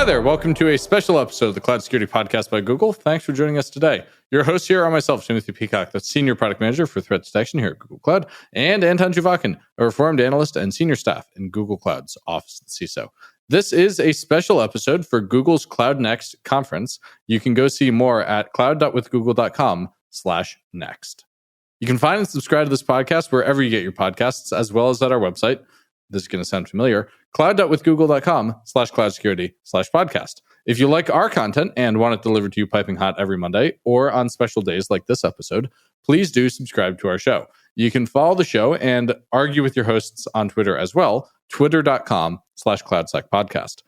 Hi there. Welcome to a special episode of the Cloud Security Podcast by Google. Thanks for joining us today. Your hosts here are myself, Timothy Peacock, the Senior Product Manager for Threat Detection here at Google Cloud, and Anton Juvakin, a Reformed Analyst and Senior Staff in Google Cloud's Office of the CISO. This is a special episode for Google's Cloud Next conference. You can go see more at cloud.withgoogle.com/next. You can find and subscribe to this podcast wherever you get your podcasts, as well as at our website. This is going to sound familiar. cloud.withgoogle.com/cloud-security/podcast. If you like our content and want it delivered to you piping hot every Monday or on special days like this episode, please do subscribe to our show. You can follow the show and argue with your hosts on Twitter as well, twitter.com/cloudsecpodcast.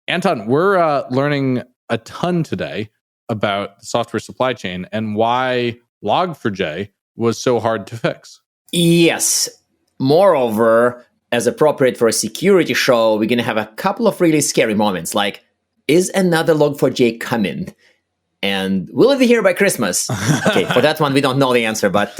Anton, we're learning a ton today about the software supply chain and why Log4j was so hard to fix. Yes. Moreover, as appropriate for a security show, we're going to have a couple of really scary moments, like, is another Log4j coming? And will it be here by Christmas? Okay, for that one, we don't know the answer, but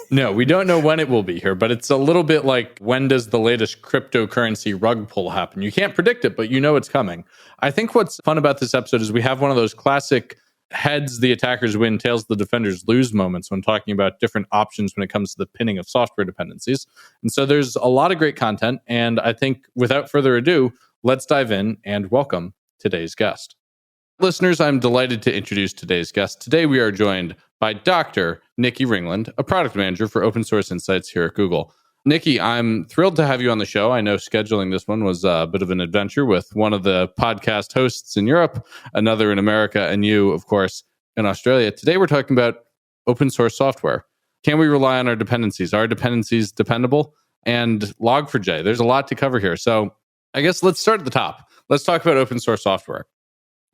No, we don't know when it will be here, but it's a little bit like, when does the latest cryptocurrency rug pull happen? You can't predict it, but you know it's coming. I think what's fun about this episode is we have one of those classic heads the attackers win, tails the defenders lose moments when talking about different options when it comes to the pinning of software dependencies. And so there's a lot of great content. And I think without further ado, let's dive in and welcome today's guest. Listeners, I'm delighted to introduce today's guest. Today we are joined by Dr. Nikki Ringland, a product manager for open source insights here at Google. Nikki, I'm thrilled to have you on the show. I know scheduling this one was a bit of an adventure with one of the podcast hosts in Europe, another in America, and you, of course, in Australia. Today, we're talking about open source software. Can we rely on our dependencies? Are dependencies dependable? And Log4j. There's a lot to cover here. So I guess let's start at the top. Let's talk about open source software.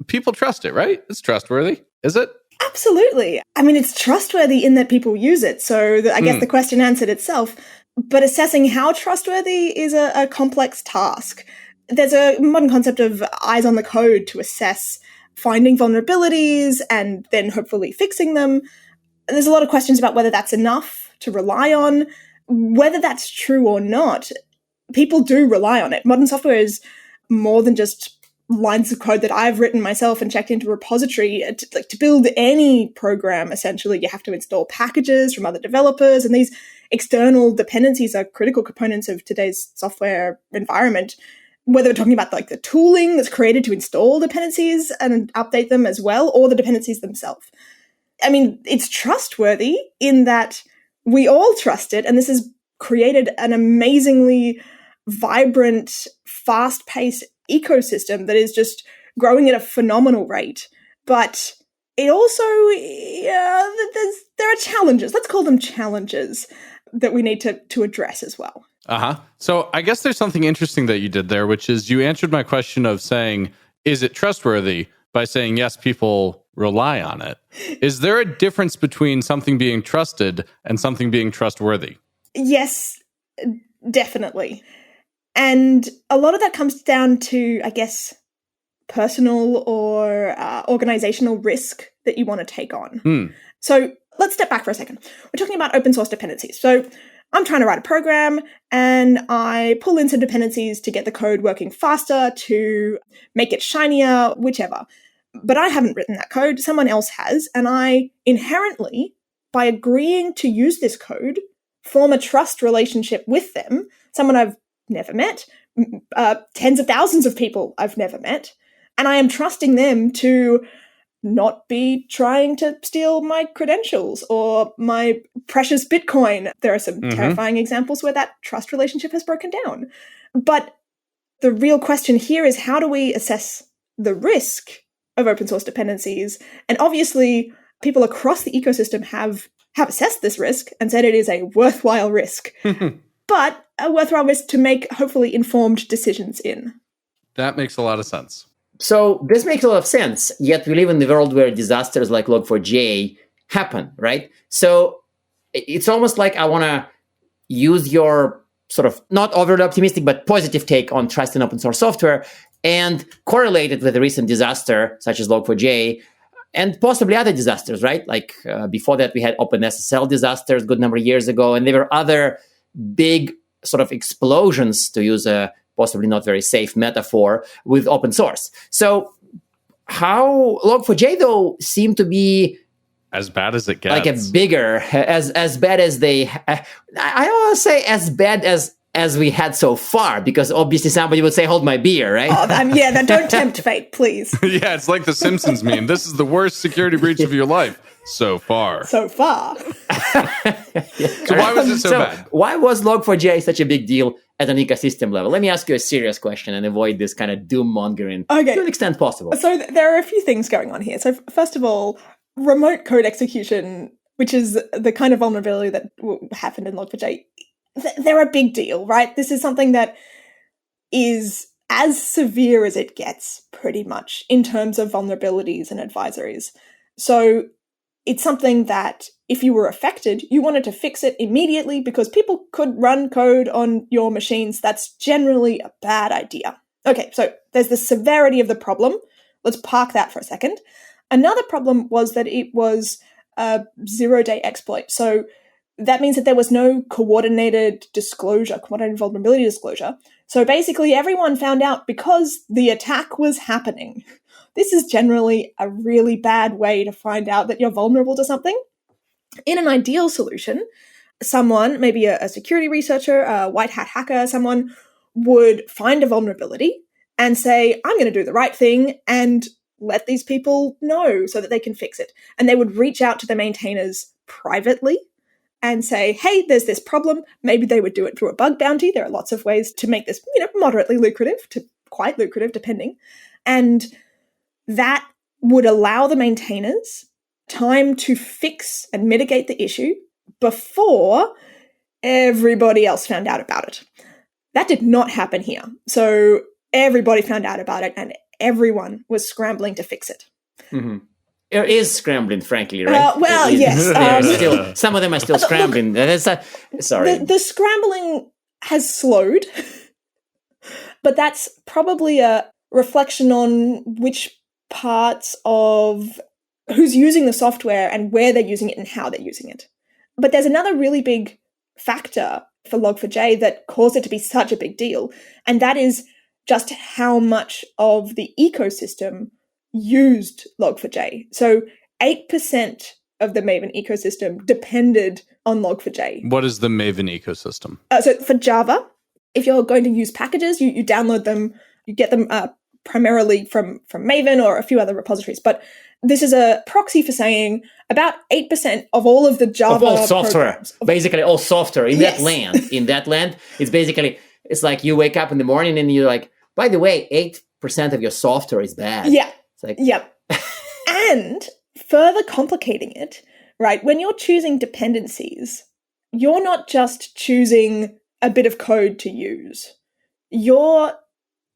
People trust it, right? It's trustworthy. Is it? Absolutely. I mean, it's trustworthy in that people use it. So I guess the question answered itself. But assessing how trustworthy is a complex task. There's a modern concept of eyes on the code to assess finding vulnerabilities and then hopefully fixing them. There's a lot of questions about whether that's enough to rely on, whether that's true or not. People do rely on it. Modern software is more than just lines of code that I've written myself and checked into a repository. To build any program, essentially, you have to install packages from other developers, and these external dependencies are critical components of today's software environment. Whether we're talking about like the tooling that's created to install dependencies and update them as well, or the dependencies themselves. I mean, it's trustworthy in that we all trust it, and this has created an amazingly vibrant, fast-paced ecosystem that is just growing at a phenomenal rate. But it also, there are challenges. Let's call them challenges that we need to address as well. So I guess there's something interesting that you did there, which is you answered my question of saying, is it trustworthy, by saying, yes, people rely on it. Is there a difference between something being trusted and something being trustworthy? Yes, definitely. And a lot of that comes down to, I guess, personal or organizational risk that you want to take on. So let's step back for a second. We're talking about open source dependencies. So I'm trying to write a program and I pull in some dependencies to get the code working faster, to make it shinier, whichever. But I haven't written that code. Someone else has. And I inherently, by agreeing to use this code, form a trust relationship with them, someone I've never met, tens of thousands of people I've never met, and I am trusting them to not be trying to steal my credentials or my precious Bitcoin. There are some terrifying examples where that trust relationship has broken down. But the real question here is, how do we assess the risk of open source dependencies? And obviously, people across the ecosystem have assessed this risk and said it is a worthwhile risk. But a worthwhile risk to make hopefully informed decisions in. That makes a lot of sense. So this makes a lot of sense, yet we live in the world where disasters like Log4j happen, right? So it's almost like I want to use your sort of not overly optimistic, but positive take on trust in open source software and correlate it with a recent disaster such as Log4j and possibly other disasters, right? Like before that, we had OpenSSL disasters a good number of years ago, and there were other big sort of explosions, to use a possibly not very safe metaphor with open source. So how Log4j though seem to be as bad as it gets, like a bigger, as bad as they, I don't want to say as bad as we had so far, because obviously somebody would say, hold my beer, right? Then don't tempt fate, please. Yeah, it's like the Simpsons meme. This is the worst security breach of your life so far. So far. So why was it so bad? Why was Log4j such a big deal at an ecosystem level? Let me ask you a serious question and avoid this kind of doom-mongering to an extent possible. So there are a few things going on here. So first of all, remote code execution, which is the kind of vulnerability that happened in Log4j, they're a big deal, right? This is something that is as severe as it gets, pretty much, in terms of vulnerabilities and advisories. So it's something that if you were affected, you wanted to fix it immediately because people could run code on your machines. That's generally a bad idea. Okay, so there's the severity of the problem. Let's park that for a second. Another problem was that it was a zero-day exploit. So that means that there was no coordinated vulnerability disclosure. So basically everyone found out because the attack was happening. This is generally a really bad way to find out that you're vulnerable to something. In an ideal solution, someone, maybe a security researcher, a white hat hacker, someone would find a vulnerability and say, I'm going to do the right thing and let these people know so that they can fix it. And they would reach out to the maintainers privately and say, hey, there's this problem. Maybe they would do it through a bug bounty. There are lots of ways to make this, moderately lucrative to quite lucrative, depending. And that would allow the maintainers time to fix and mitigate the issue before everybody else found out about it. That did not happen here. So everybody found out about it and everyone was scrambling to fix it. Mm-hmm. It is scrambling, frankly, right? Yes. Some of them are still scrambling. Sorry. The scrambling has slowed, but that's probably a reflection on which parts of who's using the software and where they're using it and how they're using it. But there's another really big factor for Log4j that caused it to be such a big deal, and that is just how much of the ecosystem used Log4j. So 8% of the Maven ecosystem depended on Log4j. What is the Maven ecosystem? So for Java, if you're going to use packages, you download them, you get them primarily from Maven or a few other repositories. But this is a proxy for saying about 8% of all of the Java of all software, programs. Basically all software in that land. In that land, it's like you wake up in the morning and you're like, by the way, 8% of your software is bad. Yeah. It's like, yep. And further complicating it, right? When you're choosing dependencies, you're not just choosing a bit of code to use. You're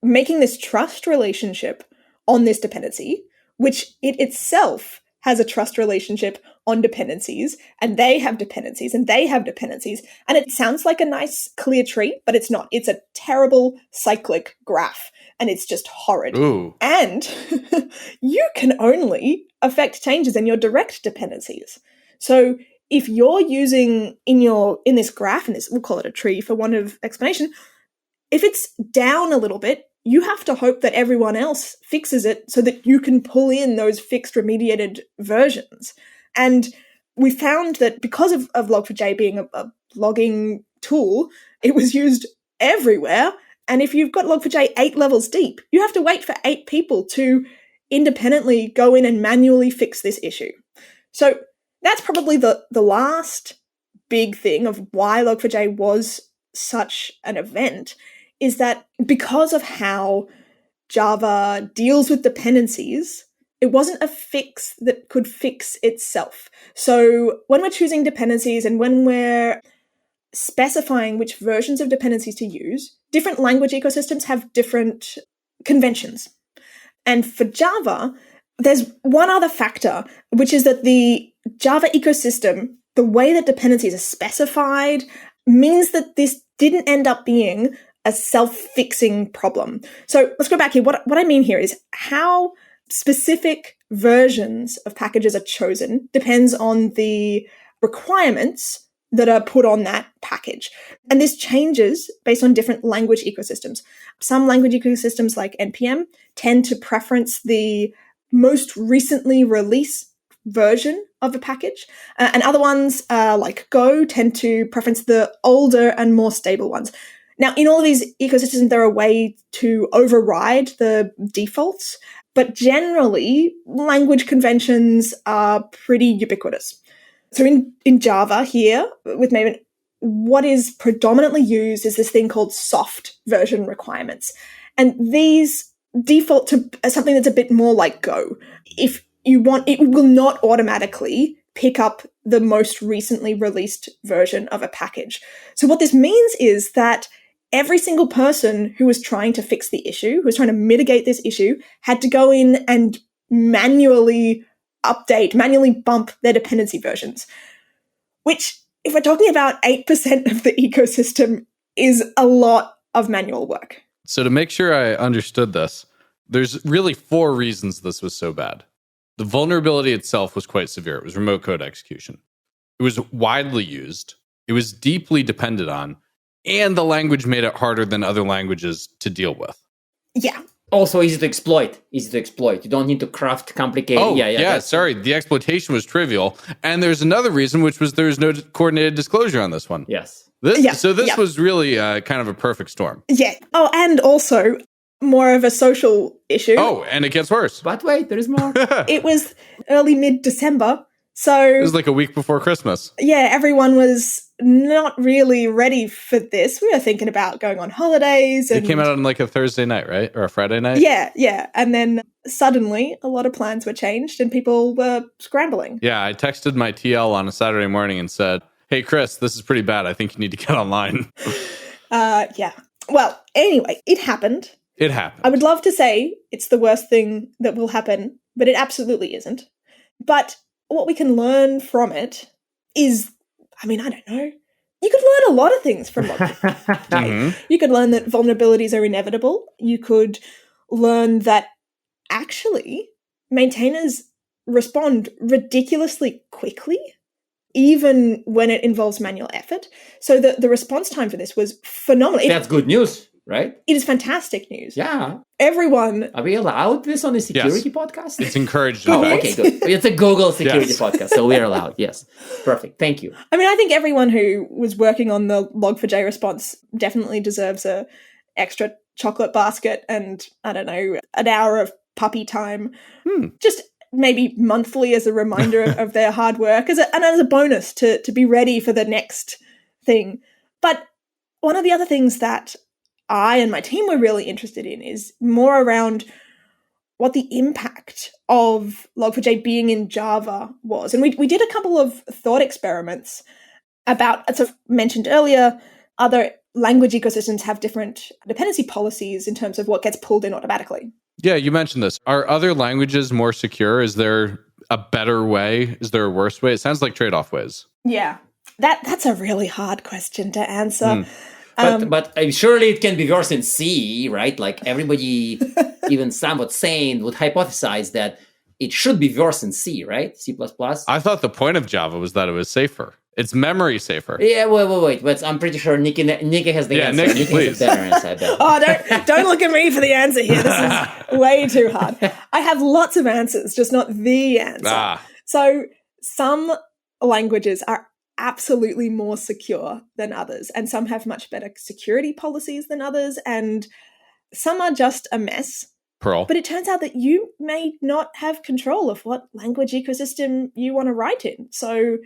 making this trust relationship on this dependency, which it itself has a trust relationship on dependencies, and they have dependencies, and they have dependencies. And it sounds like a nice, clear tree, but it's not. It's a terrible cyclic graph, and it's just horrid. Ooh. And you can only affect changes in your direct dependencies. So if you're using in this graph, and we'll call it a tree for want of explanation, if it's down a little bit, you have to hope that everyone else fixes it so that you can pull in those fixed remediated versions. And we found that because of Log4j being a logging tool, it was used everywhere. And if you've got Log4j 8 levels deep, you have to wait for 8 people to independently go in and manually fix this issue. So that's probably the last big thing of why Log4j was such an event, is that because of how Java deals with dependencies, it wasn't a fix that could fix itself. So when we're choosing dependencies and when we're specifying which versions of dependencies to use, different language ecosystems have different conventions. And for Java, there's one other factor, which is that the Java ecosystem, the way that dependencies are specified, means that this didn't end up being a self-fixing problem. So let's go back here. What I mean here is how specific versions of packages are chosen depends on the requirements that are put on that package. And this changes based on different language ecosystems. Some language ecosystems like NPM tend to preference the most recently released version of a package. And other ones like Go tend to preference the older and more stable ones. Now, in all of these ecosystems, there are ways to override the defaults, but generally, language conventions are pretty ubiquitous. So in Java here, with Maven, what is predominantly used is this thing called soft version requirements. And these default to something that's a bit more like Go. If you want, it will not automatically pick up the most recently released version of a package. So what this means is that every single person who was trying to fix the issue, who was trying to mitigate this issue, had to go in and manually bump their dependency versions, which, if we're talking about 8% of the ecosystem, is a lot of manual work. So to make sure I understood this, there's really 4 reasons this was so bad. The vulnerability itself was quite severe. It was remote code execution. It was widely used. It was deeply depended on. And the language made it harder than other languages to deal with. Yeah. Also easy to exploit. You don't need to craft complicated. Sorry. The exploitation was trivial. And there's another reason, which was there's no coordinated disclosure on this one. Yes. So this was really kind of a perfect storm. Yeah. Oh, and also more of a social issue. Oh, and it gets worse. But wait, there is more. It was early mid-December. So it was like a week before Christmas. Yeah, everyone was not really ready for this. We were thinking about going on holidays. And it came out on like a Thursday night, right? Or a Friday night? Yeah. And then suddenly a lot of plans were changed and people were scrambling. Yeah, I texted my TL on a Saturday morning and said, hey, Chris, this is pretty bad. I think you need to get online. Yeah. Well, anyway, it happened. It happened. I would love to say it's the worst thing that will happen, but it absolutely isn't. But what we can learn from it is, I don't know. You could learn a lot of things from Log4j. Mm-hmm. You could learn that vulnerabilities are inevitable. You could learn that actually maintainers respond ridiculously quickly, even when it involves manual effort. So the response time for this was phenomenal. That's good news, right? It is fantastic news. Yeah. Everyone... Are we allowed this on a security podcast? It's encouraged. Okay, good. It's a Google security podcast, so we're allowed. Yes. Perfect. Thank you. I think everyone who was working on the Log4j response definitely deserves a extra chocolate basket and, an hour of puppy time. Just maybe monthly as a reminder of their hard work, as a bonus to be ready for the next thing. But one of the other things that I and my team were really interested in is more around what the impact of Log4j being in Java was. And we did a couple of thought experiments about, as I've mentioned earlier, other language ecosystems have different dependency policies in terms of what gets pulled in automatically. Yeah, you mentioned this. Are other languages more secure? Is there a better way? Is there a worse way? It sounds like trade-off ways. Yeah, that's a really hard question to answer. But surely it can be worse in C, right? Like everybody, even somewhat sane, would hypothesize that it should be worse in C, right? C++. I thought the point of Java was that it was safer. It's memory safer. Yeah, wait. But I'm pretty sure Nikki has the answer. Nikki, please. Has a better answer, I bet. Oh, don't look at me for the answer here. This is way too hard. I have lots of answers, just not the answer. So some languages are absolutely more secure than others, and some have much better security policies than others, and some are just a mess. Perl. But it turns out that you may not have control of what language ecosystem you want to write in. So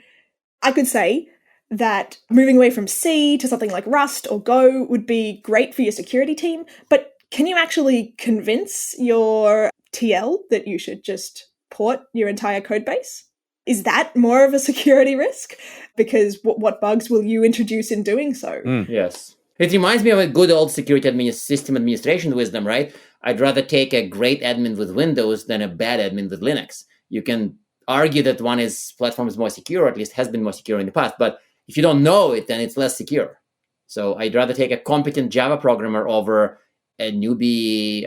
I could say that moving away from C to something like Rust or Go would be great for your security team, but can you actually convince your TL that you should just port your entire code base? Is that more of a security risk? Because what bugs will you introduce in doing so? Yes. It reminds me of a good old security system administration wisdom, right? I'd rather take a great admin with Windows than a bad admin with Linux. You can argue that platform is more secure, or at least has been more secure in the past. But if you don't know it, then it's less secure. So I'd rather take a competent Java programmer over a newbie,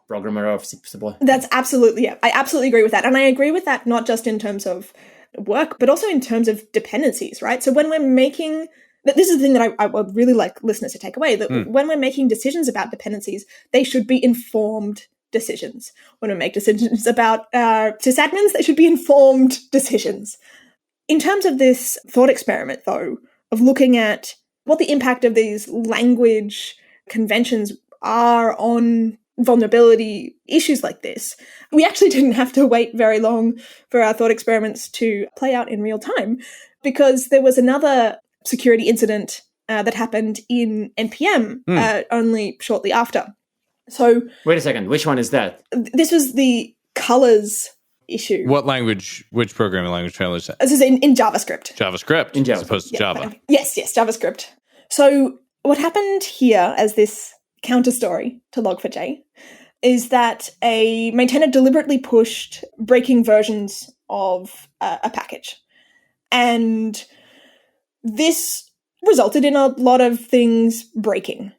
programmer of support. That's absolutely, yeah. I absolutely agree with that. And I agree with that not just in terms of work, but also in terms of dependencies, right? So when we're making, this is the thing that I would really like listeners to take away, that when we're making decisions about dependencies, they should be informed decisions. When we make decisions about sysadmins, they should be informed decisions. In terms of this thought experiment, though, of looking at what the impact of these language conventions are on vulnerability issues like this, we actually didn't have to wait very long for our thought experiments to play out in real time, because there was another security incident that happened in NPM only shortly after. So, wait a second, which one is that? This was the colors issue. What language, which programming language family is that? This is in JavaScript. JavaScript, in Java. as opposed to Java. Yes, JavaScript. So what happened here as this counter story to Log4j is that a maintainer deliberately pushed breaking versions of a package. And this resulted in a lot of things breaking.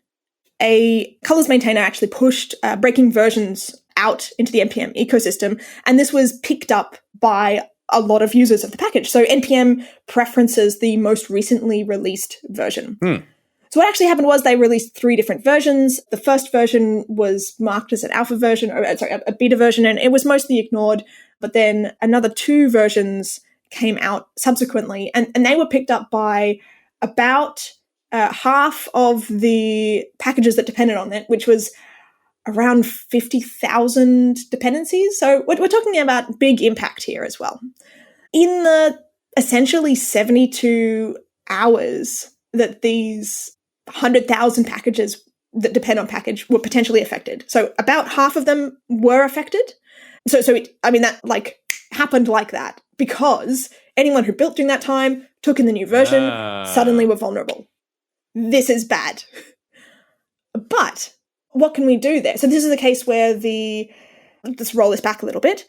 A colors maintainer actually pushed breaking versions out into the NPM ecosystem, and this was picked up by a lot of users of the package. So NPM preferences the most recently released version. So what actually happened was they released 3 different versions. The first version was marked as an alpha version, or a beta version, and it was mostly ignored. But then another 2 versions came out subsequently, and they were picked up by about half of the packages that depended on it, which was around 50,000 dependencies. So we're talking about big impact here as well. In the essentially 72 hours that these 100,000 packages that depend on package were potentially affected. So about half of them were affected. So that like happened like that because anyone who built during that time, took in the new version, suddenly were vulnerable. This is bad. But what can we do there? So this is a case where let's roll this back a little bit.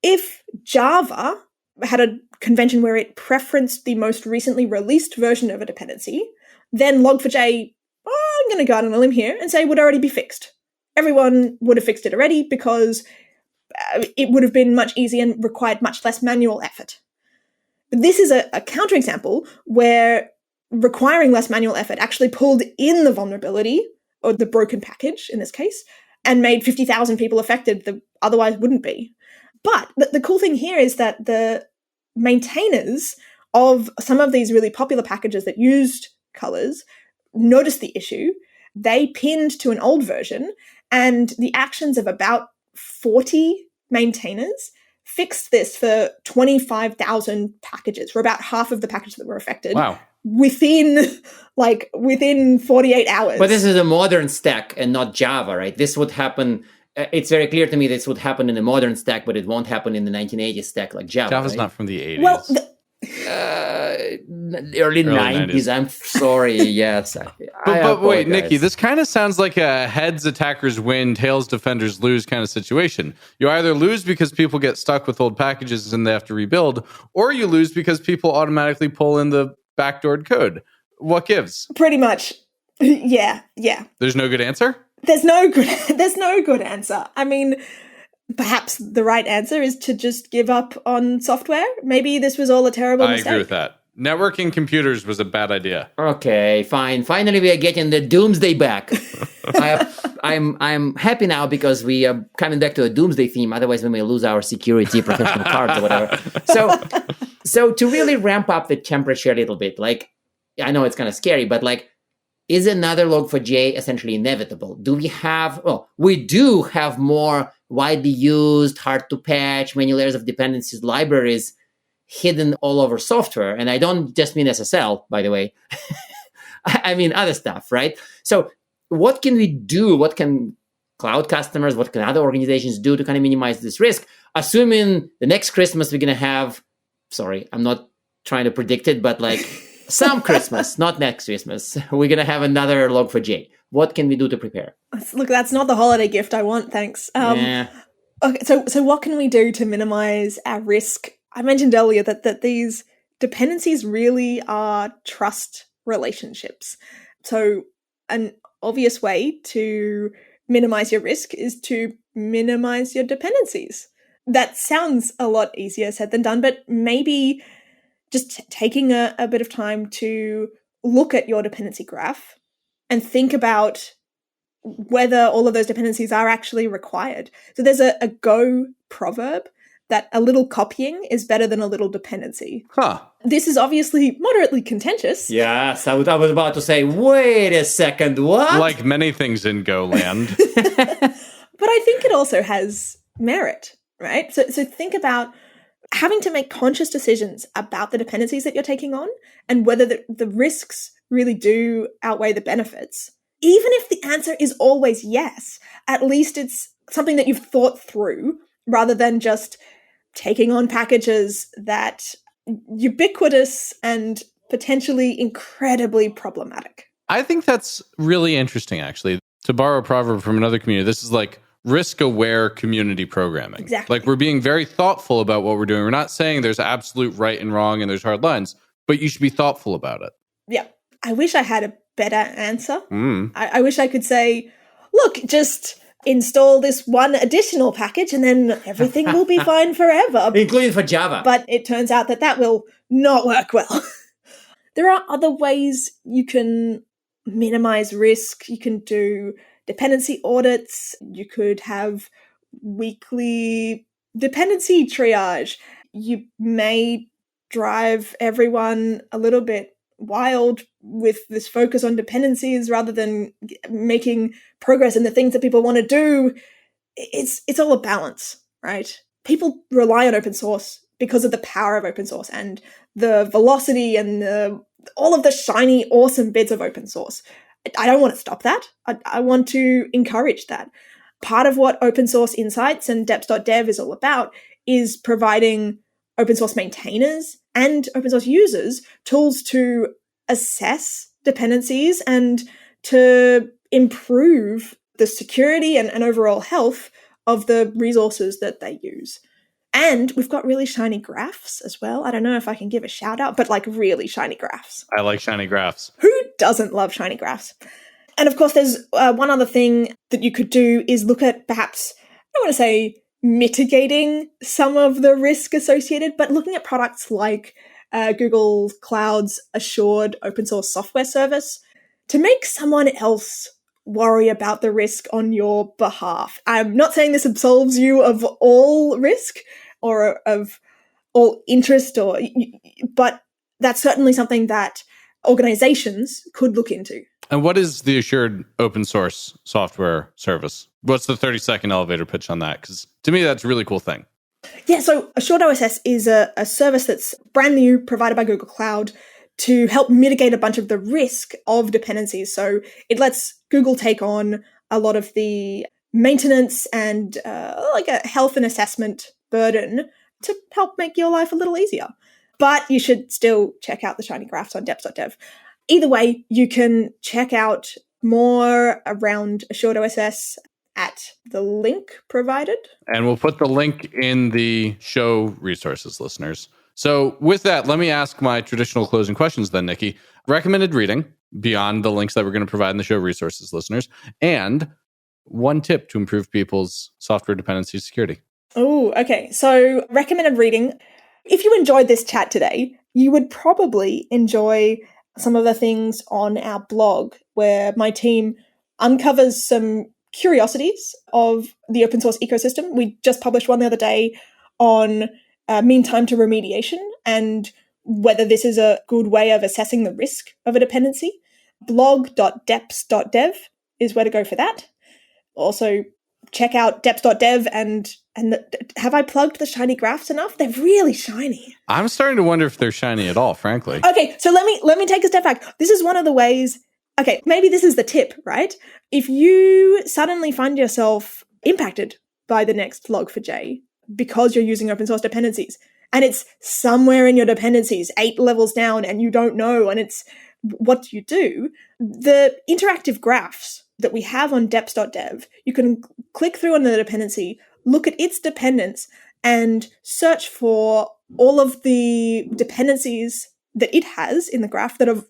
If Java had a convention where it preferenced the most recently released version of a dependency, then Log4j, I'm going to go out on a limb here and say would already be fixed. Everyone would have fixed it already because it would have been much easier and required much less manual effort. But this is a counterexample where requiring less manual effort actually pulled in the vulnerability, or the broken package in this case, and made 50,000 people affected that otherwise wouldn't be. But the cool thing here is that the maintainers of some of these really popular packages that used colors noticed the issue. They pinned to an old version, and the actions of about 40 maintainers fixed this for 25,000 packages, for about half of the packages that were affected. Wow. Within 48 hours. But this is a modern stack and not Java, right? This would happen. It's very clear to me this would happen in a modern stack, but it won't happen in the 1980s stack like Java. Java's right? not from the 80s. Well, early 90s. I'm sorry. Yes. But wait, Nikki, this kind of sounds like a heads attackers win, tails defenders lose kind of situation. You either lose because people get stuck with old packages and they have to rebuild, or you lose because people automatically pull in the backdoored code. What gives? Pretty much. Yeah. There's no good answer? There's no good answer. I mean, perhaps the right answer is to just give up on software. Maybe this was all a terrible mistake. I agree with that. Networking computers was a bad idea. Okay, fine. Finally, we are getting the doomsday back. I'm happy now because we are coming back to a doomsday theme. Otherwise, we may lose our security professional cards or whatever. So to really ramp up the temperature a little bit, like, I know it's kind of scary, but like, is another Log4j essentially inevitable? We do have more widely used, hard to patch, many layers of dependencies libraries hidden all over software. And I don't just mean SSL, by the way. I mean other stuff, right? So what can we do? What can cloud customers, what can other organizations do to kind of minimize this risk? Assuming the next Christmas we're going to have, sorry, I'm not trying to predict it, but like some Christmas, not next Christmas, we're going to have another Log4j. What can we do to prepare? Look, that's not the holiday gift I want, thanks. Okay, so what can we do to minimize our risk? I mentioned earlier that these dependencies really are trust relationships. So an obvious way to minimize your risk is to minimize your dependencies. That sounds a lot easier said than done, but maybe just taking a bit of time to look at your dependency graph and think about whether all of those dependencies are actually required. So there's a Go proverb that a little copying is better than a little dependency. Huh. This is obviously moderately contentious. Yes, I was about to say, wait a second, what? Like many things in Go land. But I think it also has merit, right? So think about having to make conscious decisions about the dependencies that you're taking on and whether the risks really do outweigh the benefits. Even if the answer is always yes, at least it's something that you've thought through rather than just taking on packages that ubiquitous and potentially incredibly problematic. I think that's really interesting, actually. To borrow a proverb from another community, this is like risk-aware community programming. Exactly. Like we're being very thoughtful about what we're doing. We're not saying there's absolute right and wrong and there's hard lines, but you should be thoughtful about it. Yeah. I wish I had a better answer. I wish I could say, look, just install this one additional package and then everything will be fine forever. Including for Java. But it turns out that will not work well. There are other ways you can minimize risk. You can do dependency audits. You could have weekly dependency triage. You may drive everyone a little bit wild with this focus on dependencies rather than making progress in the things that people want to do. It's all a balance, right? People rely on open source because of the power of open source and the velocity and all of the shiny, awesome bits of open source. I don't want to stop that. I want to encourage that. Part of what Open Source Insights and deps.dev is all about is providing open source maintainers and open source users tools to assess dependencies and to improve the security and overall health of the resources that they use. And we've got really shiny graphs as well. I don't know if I can give a shout out, but like really shiny graphs. I like shiny graphs. Who doesn't love shiny graphs? And of course, there's one other thing that you could do is look at perhaps, I don't want to say mitigating some of the risk associated, but looking at products like Google Cloud's assured open source software service to make someone else worry about the risk on your behalf. I'm not saying this absolves you of all risk or of all interest, but that's certainly something that organizations could look into. And what is the assured open source software service? What's the 30-second elevator pitch on that? Because to me, that's a really cool thing. Yeah, so Assured OSS is a service that's brand new, provided by Google Cloud, to help mitigate a bunch of the risk of dependencies. So it lets Google take on a lot of the maintenance and like a health and assessment burden to help make your life a little easier. But you should still check out the shiny graphs on deps.dev. Either way, you can check out more around Assured OSS at the link provided. And we'll put the link in the show resources, listeners. So with that, let me ask my traditional closing questions then, Nikki. Recommended reading beyond the links that we're going to provide in the show resources, listeners, and one tip to improve people's software dependency security. Oh, okay. So recommended reading. If you enjoyed this chat today, you would probably enjoy some of the things on our blog where my team uncovers some curiosities of the open source ecosystem. We just published one the other day on mean time to remediation and whether this is a good way of assessing the risk of a dependency. blog.deps.dev is where to go for that. Also, check out deps.dev and have I plugged the shiny graphs enough? They're really shiny. I'm starting to wonder if they're shiny at all, frankly. Okay, so let me take a step back. This is one of the ways. Okay, maybe this is the tip, right? If you suddenly find yourself impacted by the next Log4j because you're using open source dependencies, and it's somewhere in your dependencies, 8 levels down, and you don't know, and it's what do you do? The interactive graphs that we have on deps.dev, you can click through on the dependency, look at its dependence, and search for all of the dependencies that it has in the graph that are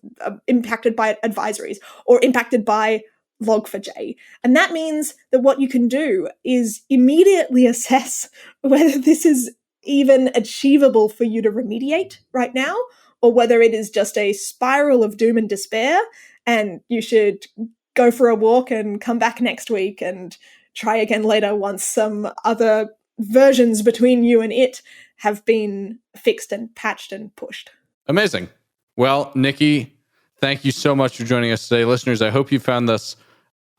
impacted by advisories or impacted by Log4j. And that means that what you can do is immediately assess whether this is even achievable for you to remediate right now, or whether it is just a spiral of doom and despair, and you should go for a walk and come back next week and try again later once some other versions between you and it have been fixed and patched and pushed. Amazing. Well, Nikki, thank you so much for joining us today. Listeners, I hope you found this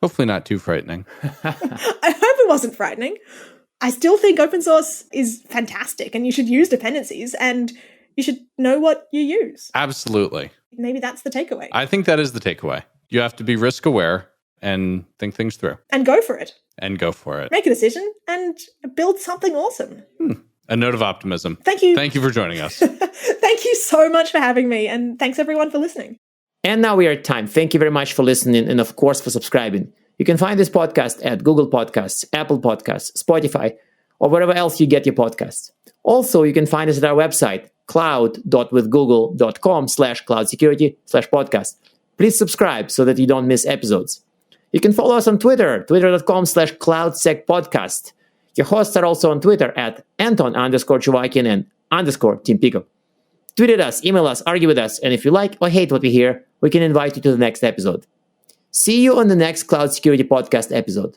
hopefully not too frightening. I hope it wasn't frightening. I still think open source is fantastic and you should use dependencies and you should know what you use. Absolutely. Maybe that's the takeaway. I think that is the takeaway. You have to be risk aware and think things through. And go for it. Make a decision and build something awesome. A note of optimism. Thank you. Thank you for joining us. Thank you so much for having me. And thanks everyone for listening. And now we are at time. Thank you very much for listening and, of course, for subscribing. You can find this podcast at Google Podcasts, Apple Podcasts, Spotify, or wherever else you get your podcasts. Also, you can find us at our website, cloud.withgoogle.com/cloudsecurity/podcast. Please subscribe so that you don't miss episodes. You can follow us on Twitter, twitter.com/cloudsecpodcast. Your hosts are also on Twitter at Anton_Chuvakian and _Team Pico. Tweet at us, email us, argue with us, and if you like or hate what we hear, we can invite you to the next episode. See you on the next Cloud Security Podcast episode.